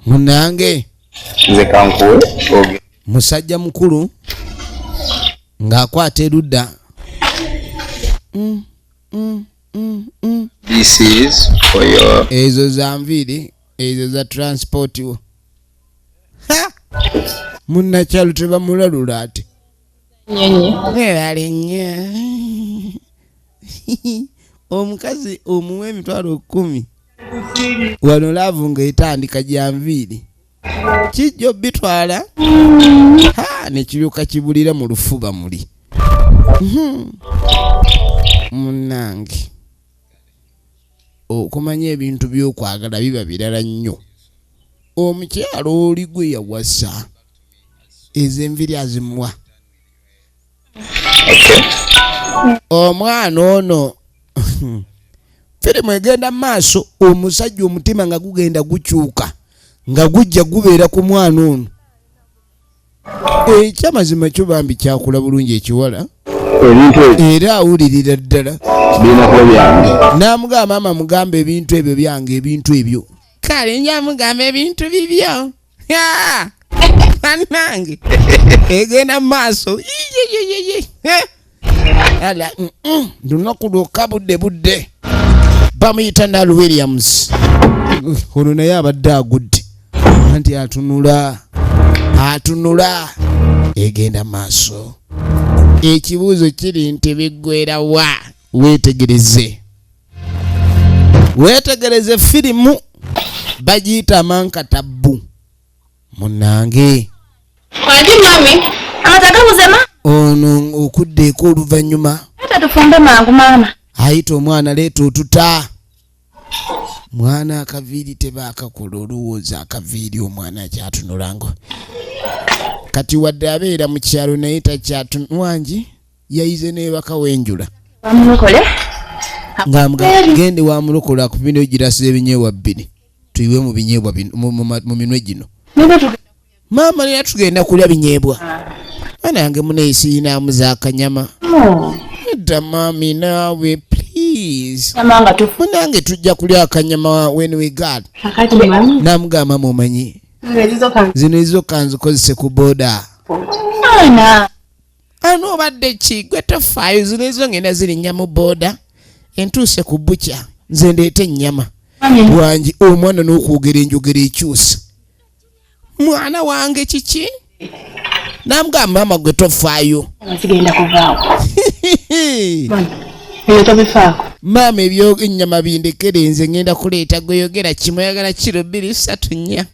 B: Munnange.
E: Nze kankuwe.
B: Musajja mukulu ng'akwata erudda.
E: This is for your...
B: Ezo za nviiri, ezo za transport wo. Munnakyalo tebamulalula ate. Webale nnyo. Omukazi omuwa emitwalo 10. Wano laavu ng'etandika gya nviiri. Kijjo bitwala. Ne kiruka kibulira mu lufuba muli. Munnange. Okumanya ebintu by'okwagala biba birala nnyo. Omukyalo oli gwe yawasa. Ezo enviiri azimuwa. Omwana ono firimu egenda maaso omusajja omutima nga gugenda gukyuka nga gujja gubeera ku mwana ono. Ekyamazima kyo bambi kyakula bulungi ekiwala era awulirira ddala. N'amugamba maama mugamba ebintu ebyo byange ebintu ebyo. Kale nyamugamba ebintu bibyo. Nange egenda maaso. Ala lunaku lwokka budde. Bamuyita Nal Williams. Ono naye abadde agudde. Anti atunula. Egenda maaso. ekibuuzo kiri nti biggwera wa? Weetegereze firimu bagiyita Amankattabbu. Munnange
D: Kwandi mami, amatagabuzema?
B: ono okuddeeko oluvannyuma.
D: Ata tufumbe mangu maama.
B: Ayita omwana leeta otuta. Mwana akaviiri tebaakakola olowooza akaviiri omwana akyatunulanga. Kati wadde abeera mu kyalo naye takyatunwangi yayize n'ebaka w'enjula.
D: Bamulokole?
B: Gende wamulokole akupindeyo girasiza ebinyeebwa 2 tuyiwe mu binyeebwa mu minwe gino. Maama lera tugenda kulya binyeebwa. Anange muneesi inaamuza akanyama. Edda mami naawe please. Munange tujja kulya akanyama when we got. Namugamba mumanyi. Zino ezo kanzikozese ku boda. Ano obadde ki gwe tofaayo zino ezo ngenda zirinnya mu boda. Entuuse ku bukya nze ndeeta ennyama. Bwangi omwana n'okwogera enjogera ekyusa. Mwana wange kiki? Namugamba maama gwe tofaayo.
D: Sigenda kuvaawo. Eyo tobifaako.
B: Maama ebyo ennyama bindekere nze ngenda kuleeta gweyogera kimoyagala kiro 2 3 4.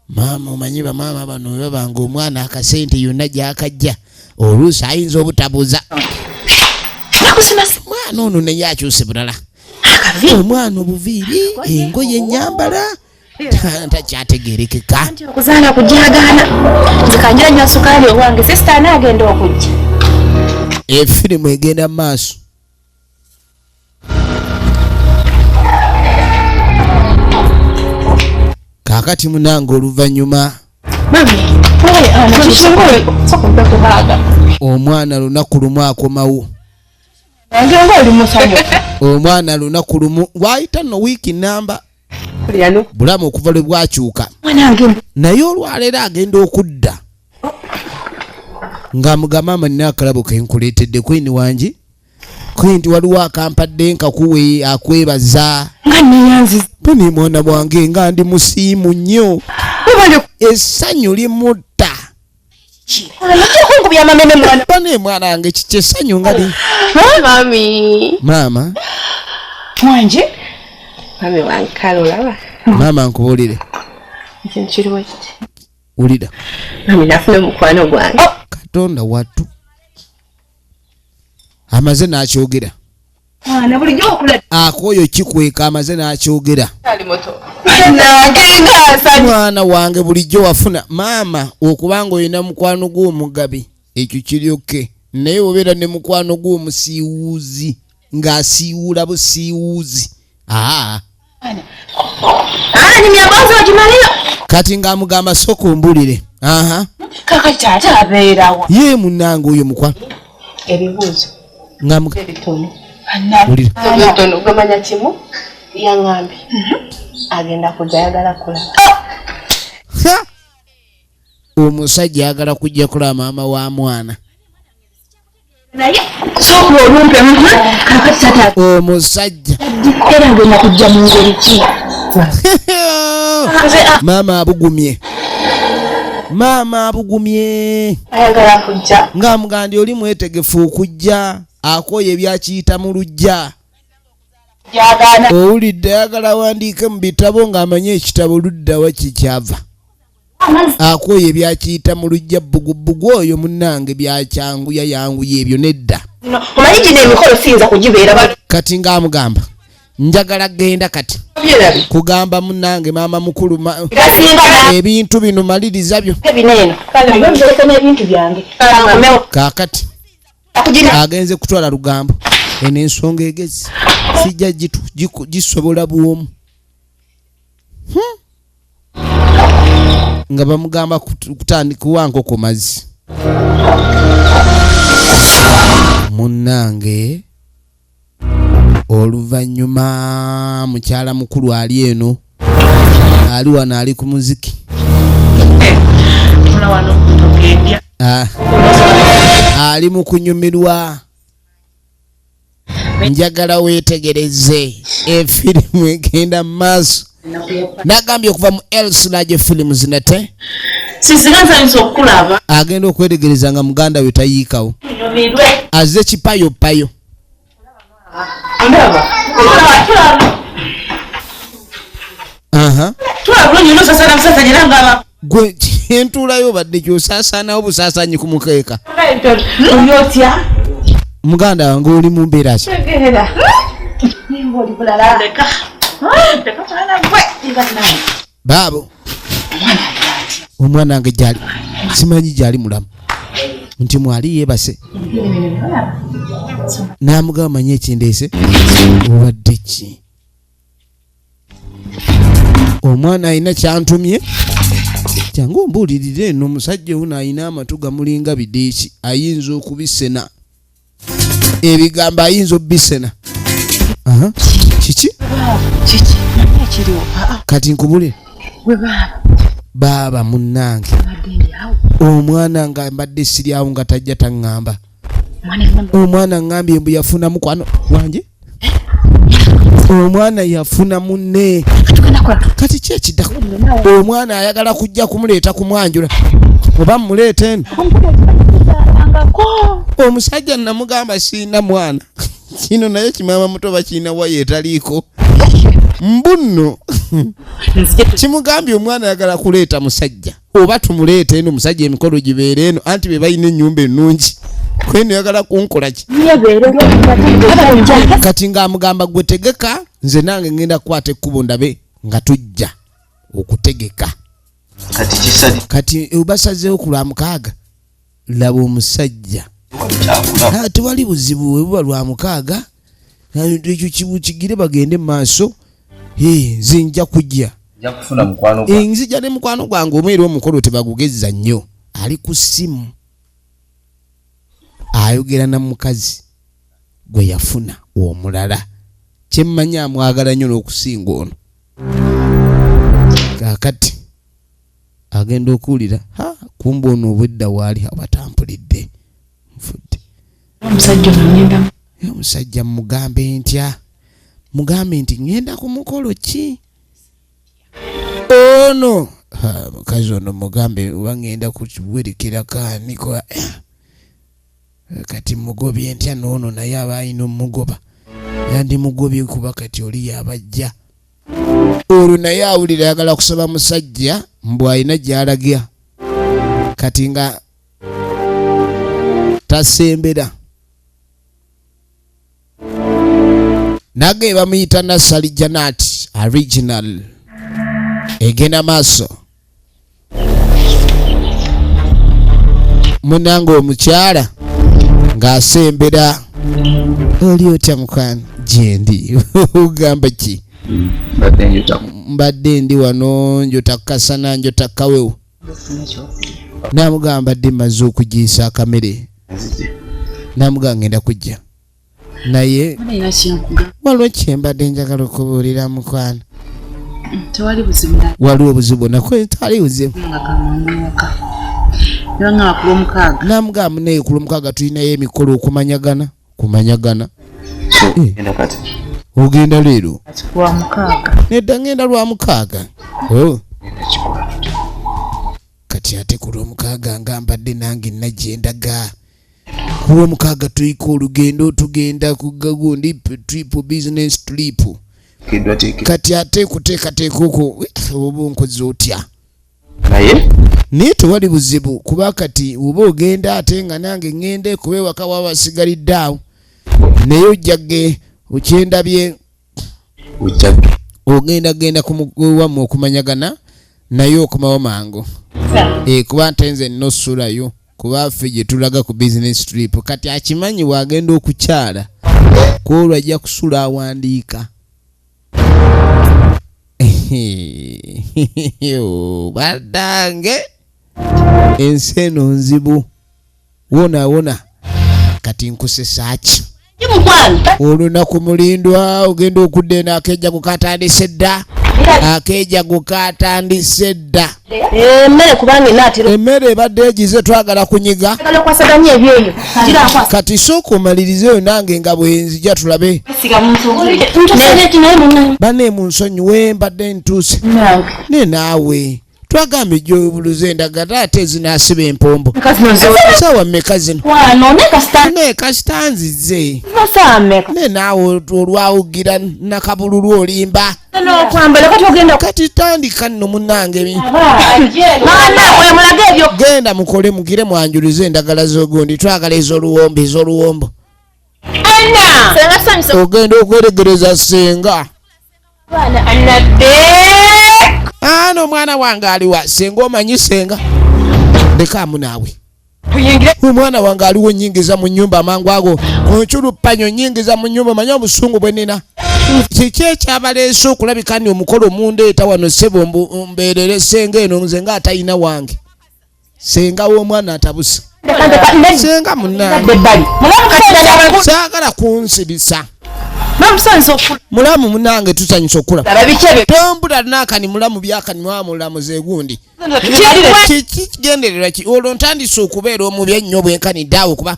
B: Maama omanyi bamaama bano babanga omwana akasente yonna gy'akajja oluusi ayinza obutabuza. Mwana ono naye akyuse bulala. Omwana obuviiri engoye ennyambala takyategeerekeka.
D: Okuzaala kujagaana. Nze kanjira nnyo sukaali owange sisita anaagenda okujja.
B: Efirimu egenda mu maaso. Kaakati munange oluvannyuma omwana lunaku lumu akomawo. Omwana lunaku lumu waayita nno wiiki namba bulamu okuva lwe bwakyuka naye olwaleero agenda okudda ng'amugamba maama nina akalabo ke nkuleetedde kwini wangi kwinti waliwo akampadde nkakuwe akwebaza bani mwana bwange nga ndi musiimu nnyo essanyu limutta bani mwana wange kiki essanyu nga li maama
C: Mwanje? Mami wankala olaba.
B: Maama nkubuulire.
C: Ekintu kiriwo kiti.
B: Wulira.
C: Mami nafuna mukwano gwange.
B: Katonda wattu. Amaze n'akyogera.
C: Na bulijjo okula.
B: Akoyo kikweka amaze n'akyogera.
C: Ali moto. Nagenga asali.
B: Mwana wange bulijjo wafuna. Maama okubanga oyina mukwano gw'omugabi ekyo kiryoke. Naye obeera ne mukwano gw'omusiiwuuzi ng'asiiwula busiiwuuzi.
C: Ni myambazo wajimalio.
B: Kati ng'amugamba sooka ombulire.
C: Kaka tata abeerawa.
B: Ye munnange oyo mukwano.
C: Ebibuuzo.
B: Ebitono.
C: Ebitono gamanya kimu yaŋŋambye. Agenda kujja ayagala kulaba.
B: Omusajja ayagala kujja kulaba maama wa mwana.
C: Naye sooka olumpe kaka tata.
B: Omusajja.
C: Era agenda kujja mu ngeri ki?
B: Maama abugumye. Maama abugumye.
C: Ayagala kujja.
B: Ng'amugandi oli mwetegefu okujja. Akoye ebyakiyita mu lujja.
C: Yagaana.
B: Owulidde ayagala wandiike mu bitabo ng'amanye ekitabo ludda wa kikyava. Akoye ebyakiyita mu lujja bbugubugu oyo munnange byakyanguya yanguya ebyo nedda.
C: Omanyi gino emikolo siyinza kugibeera.
B: Kati ng'amugamba njagala genda kati. Kugamba munnange maama mukulu ebintu bino maliriza byo.
C: Ebineeno. Kale mbireka n'ebintu byange.
B: Kaakati agenze kutwala lugambo. Eno ensonga egezi sijja gisobola bwomu. Nga bamugamba kutandika wankoko mazzi. Munnange oluvannyuma mukyala mukulu ali eno ali wano ali ku muziki. Ali mu kunyumirwa. Njagala weetegereze efirimu egenda mu maaso. Nagambye okuva mu Elsulaje Films nate
C: Siziganza nsokulaba.
B: Agenda okwetegereza nga muganda we tayiikawo. Azze kipayo payo.
C: Ndaba.
B: Aha.
C: Twabulonye no sasa musasa nyiranga.
B: Gwe entulayo badde kyosaasaana obusaasaanyi ku mukeeka.
C: Oyotya.
B: Muganda wange oli mu mbeera ki?
C: Tegera. Nimbo likulala. Ndeka. Ndeka fana gwe. Ingatnani.
B: Baabo. Omwana wange gyali. Simanyi gyali mulamu. Nti mwali yeebase. Naamugamba manyi ekindeese. Obadde ki? Omwana alina kyantumye. Jangu mbuulirire eno omusajja ono alina amatu gamulinga bideeki. Ayinza okubisena. Ebigambo ayinza obbisena. Aha. Kiki?
C: Kiki. Kiriwo.
B: Kati nkubule.
C: Gwe baba.
B: Baba munnange. Omwana nga mbadde siryawo nga tajja taŋŋamba. Omwana ngambye mbu yafuna mukwano wange. Omwana yafuna munne. Kati ki ekiddako? Omwana ayagala kujja kumuleeta kumwanjula. Oba mmuleeta eno. Omusajja namugamba siina mwana. Kino naye kimaama muto bakiina wa yeetaliiko. Mbunno. Kimugambye omwana ayagala kuleeta musajja. Oba tumuleeta eno musajja emikolo gibeere eno anti be balina ennyumba ennungi. Kweno yagala kunkola ki? Kati ng'amugamba gwe tegeka nze nange ngenda kukwata ekkubo ndabe nga tujja okutegeka. Kati obasazeewo ku lwa mukaaga laba omusajja. Tewali buzibu we buba lwa mukaaga. Ekyo kigire bagende mu maaso. Nze nja kujja. Nzija ne mukwano gwange omweri omukolo tebagugezza nnyo. Ali ku ssimu. Ayogera na mukazi gwe yafuna omulala. Kyemmanyi amwagala nnyo n'okusinga ono. Kaakati agenda okuwulira kumba ono obwedda waali abatampulidde. Nfudde. Omusajja mugambe ntya? Mugambe nti ngenda ku mukolo ki? Ono mukazi ono mugambe oba ngenda kukiwerekera kaaniko. Kati mugobye ntya n'ono naye aba alina omugoba. Yandi mugobye kuba kati oli yabajja. Olwo naye awulira ayagala kusaba musajja mbu alina gy'alagira. Kati nga tasembera. Nage bamuyita Nasali Janati original. Egena maaso. Munange omukyala ng'asembera. Oli otya mukwano? Gyendi. Ugamba ki? Mbadde ndi wano njota kasana njota kawewo. Namugamba dde maze okugiisa akamere. Namugamba ngenda kujja. Naye waliwo kyembadde njagala okubuulira mukwano.
D: Tewali buzibu.
B: Waliwo obuzibu nakwe tali buzibu. Namugamba naye ku lwomukaaga tulinayo emikolo okumanyagana. Kumanyagana. Ogenda leero?
D: Lwa mukaaga.
B: Nedda ngenda lwa mukaaga. Kati ate ku lwomukaaga ngambadde nange nagendaga. Ku lwomukaaga tuyika olugendo tugenda ku gagundi trip business trip. Kati ate kuteekateeka okwo oba onkoze otya? Naye tewali buzibu kuba kati oba ogenda ate nga nange ngende kuba ewaka waba basigalidde awo. Naye ojjage okyendabye ogenda wammwe okumanyagana naye okumawo mangu. Kuba nte nze nno ssulayo kuba ffe gye tulaga ku business trip. Kati akimanyi wagenda okukyala kwolwo ajja kusula awandiika. Baddange ensi eno nzibu. Wona kati nkusesa ki? Olunaku mulindwa ogenda okudde n'akeeja gukatandise dda. Akeeja gukatandise dda.
C: Emmere kubanga inaatiro.
B: Emmere ebadde egize twagala kunyiga.
C: Kwasaganya ebyeyo.
B: Kati sooka omalirizeeyo nange nga bwenzija tulabe. Bane mu nsonyiwe mbadde ntuuse. Ne naawe Twagambye gy'obuluze endagala ate zinasiba empombo. Sawa mmeka zino? Ne kasitanzize. Ne naawe olwawugira nakabululu olimba. Kati tandika nno munnange. Genda mukole mugire mwanjuluze endagala z'ogundi twagala ez'oluwombo. Ogenda okweregereza senga. Ano mwana wange aliwa senga omanyi senga. Ndekaamu naawe. Omwana wange aliwo nyingiza mu nnyumba amangu ago. Onchulupanyo nyingiza mu nnyumba manyi obusungu bwe nina. Kiki ekyabaleese okulabika nti omukolo mundeeta wano ssebo mbeerere senga eno nze nga atalina wange. Senga w'omwana atabuse. Senga munnange. Saagala kunsirisa. Mulamu munange tusanyusa okula. Tombula nakani mulamu byakani mulamu zegundi. Kigendererwa ki olwo ntandise okubeera omubi ennyo bwenkanidde awo kuba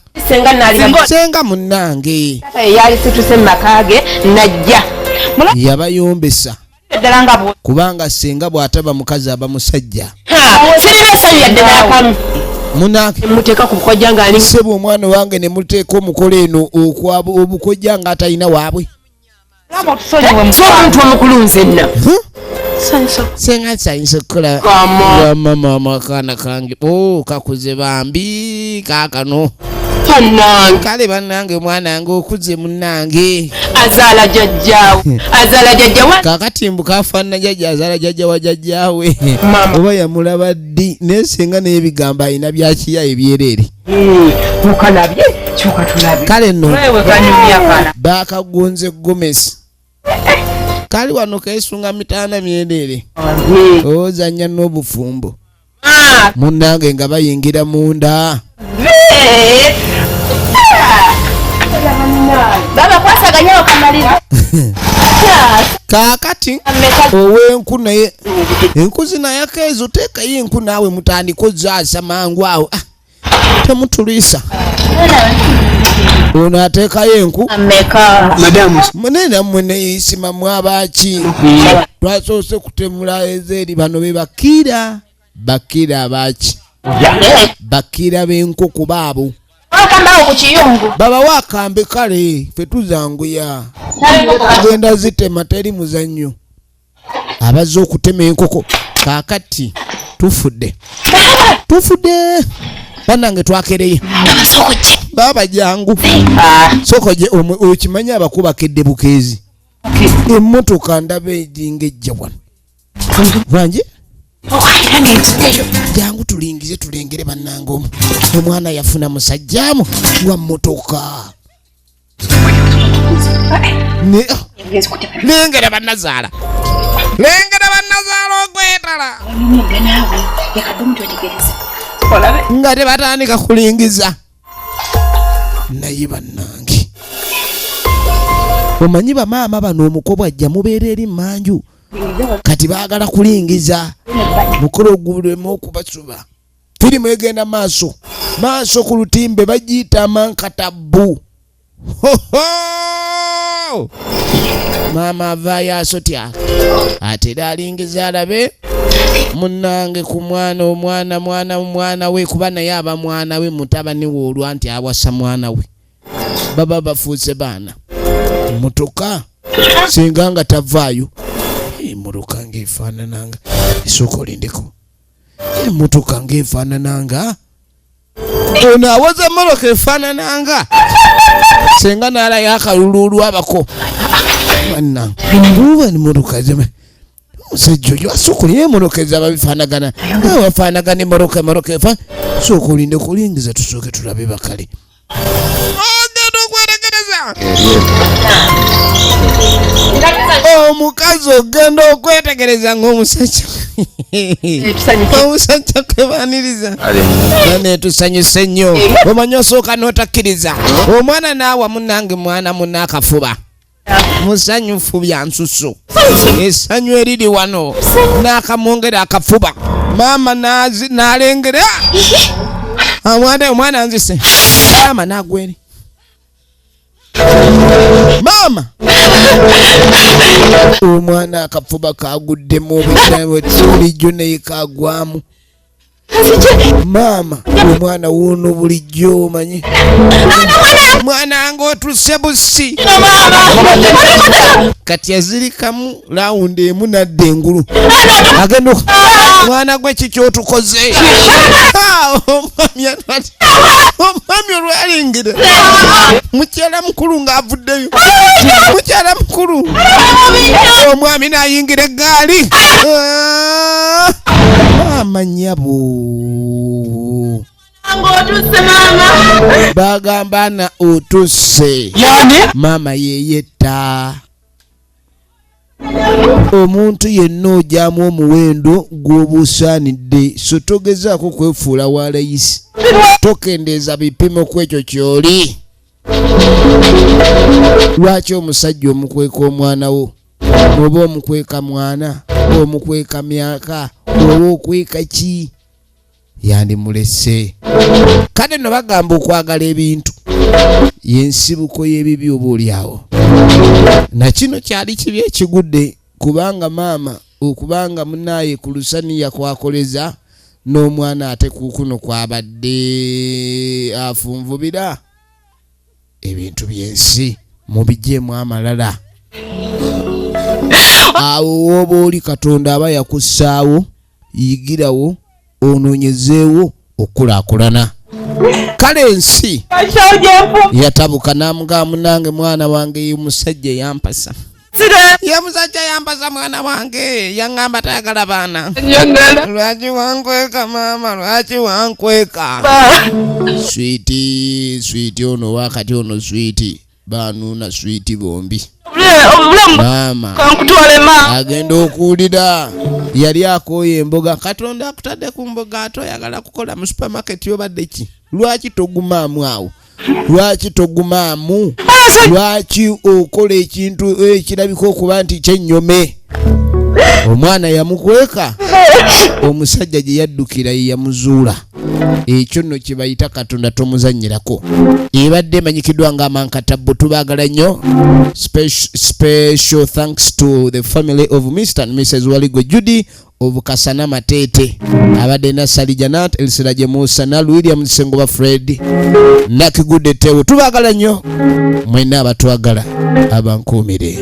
B: senga munnange
D: yali situse makage najja
B: yabayombesa kubanga senga bw'ataba mukazi aba musajja munange
D: muteeka ku bukojja ng'ali
B: ssebo omwana wange ne muteeka omukolo eno obukojja nga atalina waabwe
D: omuntu omukulu nzenna
B: senga nsanyusa okukola mama akaana kange kakuze bambi kaakano kale bannange mwanange okuze munnange
D: azaala jjajjaawe
B: kaakatimbu kafaanana jjajja azaala jjajja wa jjajjaawe oba yamulaba ddi naye senga n'ebigambo alina byakiya ebyereere
D: mukalabye kyuka tulabe
B: kale nno baakagonze gomesi kali wano keesunga mitaana myereere ozanya n'obufumbo munnange nga bayingira munda
C: baba kwasaganya okamaliza
B: kaakati ow'enku naye enku zinayako ezo teekayo enku naawe mutandika ozaasa mangu awo temutulisa ono ateekayo enku mune nammwe neyisimamu abaki twasoose kutemula ezeeri bano be bakira abaki bakira b'enkoko baabo
C: akambawo ku kiyungu
B: baba wakambe kale fe tuzanguya genda zitema teri muzannyo abazze okutema enkoko kaakati tufudde bannange twakereye baba jangu sokoje okimanyi abakubakedde bukeezi emmotoka ndaba ejinga ejja wano bwanje jangu tulingize tulengere bannange omwana yafuna musajjaamu wa mmotoka lengera bannazaala okwetala nga tebatandika kulingiza naye bannange omanyi bamaama bano omukobwa ajja mubeera eri manju kati baagala kulingiza mukolo gulemu okubasuba firimu egenda maaso ku lutimbe bagiyita Amankattabbu maama avaayo asotya atera alingiza alabe munnange ku omwana we kuba naye aba mwana we mutabani we olwa nti awasa mwana we baba bafuuse baana mutoka singa nga tavaayo emmotoka ng'efaanananga esooka olindeko emmotoka ng'efaanananga ono awoza emmotoka efaanananga senga n'alayo akaluluulu abako bannange uba emmotoka omusajja oyo asooka olina emmotoka ezaba bifaanagana wafaanagana emmotoka efa sooka olinde kulingiza tusooke tulabe bakale ogenda okwetegereza omukazi ogenda okwetegereza ng'omusajja omusajja kwebaniriza netusanyuse nnyo omanyi osooka n'otakkiriza omwana naawa munnange mwana munna akafuba musanyufu bya nsusu essanyu eriri wano n'akamwongera akafuba maama n'alengera omwana nzise maama n'agwere Mama omwana akafuba kaguddemu bulijjo naye kagwamu. Mama omwana wuno bulijjo omanyi mwana wange otusse busi kati azirikamu lawundi emu nadda engulu agenda mwana gwe kikyotukoze omwami olwalengera mukyala mukulu ng'avuddeyo mukyala mukulu omwami n'ayingira eggaali mama nyabo bagamba na otusse mama yeyetta omuntu yenna ojaamu omuwendo gw'obusaanidde so togezaako kwefuula wa layisi tokendeeza bipimo ku ekyo ky'oli. Lwaki omusajja omukweka omwana wo oba omukweka mwana omukweka myaka oba okweka ki yandimulese. Kale no bagamba okwagala ebintu yensibuko y'ebibi oba oliawo na kino kyali kibi ekigudde kubanga maama okubanga munaye ku lusaniya kwakoleza n'omwana ate kukuno kwabadde afunvubira ebintu by'ensi mubijjeemu amalala. Awo oba oli Katonda aba yakussaawo yigirawo onoonyezeewo okulaakulana. Kale ensi yatabuka n'amugamba munange mwana wange omusajja yampasa ye musajja yampasa mwana wange yaŋŋamba tayagala baana. Lwaki wankweka maama lwaki wankweka switi ono wakati ono switi banuuna switi bombi. Maama agenda okuwulira yali akooye emboga Katonda akutadde ku mboga ate oyagala kukola mu supermarket yobadde ki lwaki togumaamu awo lwaki togumaamu lwaki okola ekintu ekirabika okuba nti kyennyome. Omwana yamukweka omusajja gye yaddukira ye yamuzuula. Ekyo nno kye bayita Katonda tomuzannyirako. Ebadde emanyikiddwa nga Amankattabbu tubaagala nnyo. Special thanks to the family of Mr. and Mrs. Waligo Judy of Kasana Matete. Abadde Nasali Janat, Elsiraje Musa na William Sengoba Fred. Nakigude Tewu tubaagala nnyo. Mwena abatwagala abankuumire.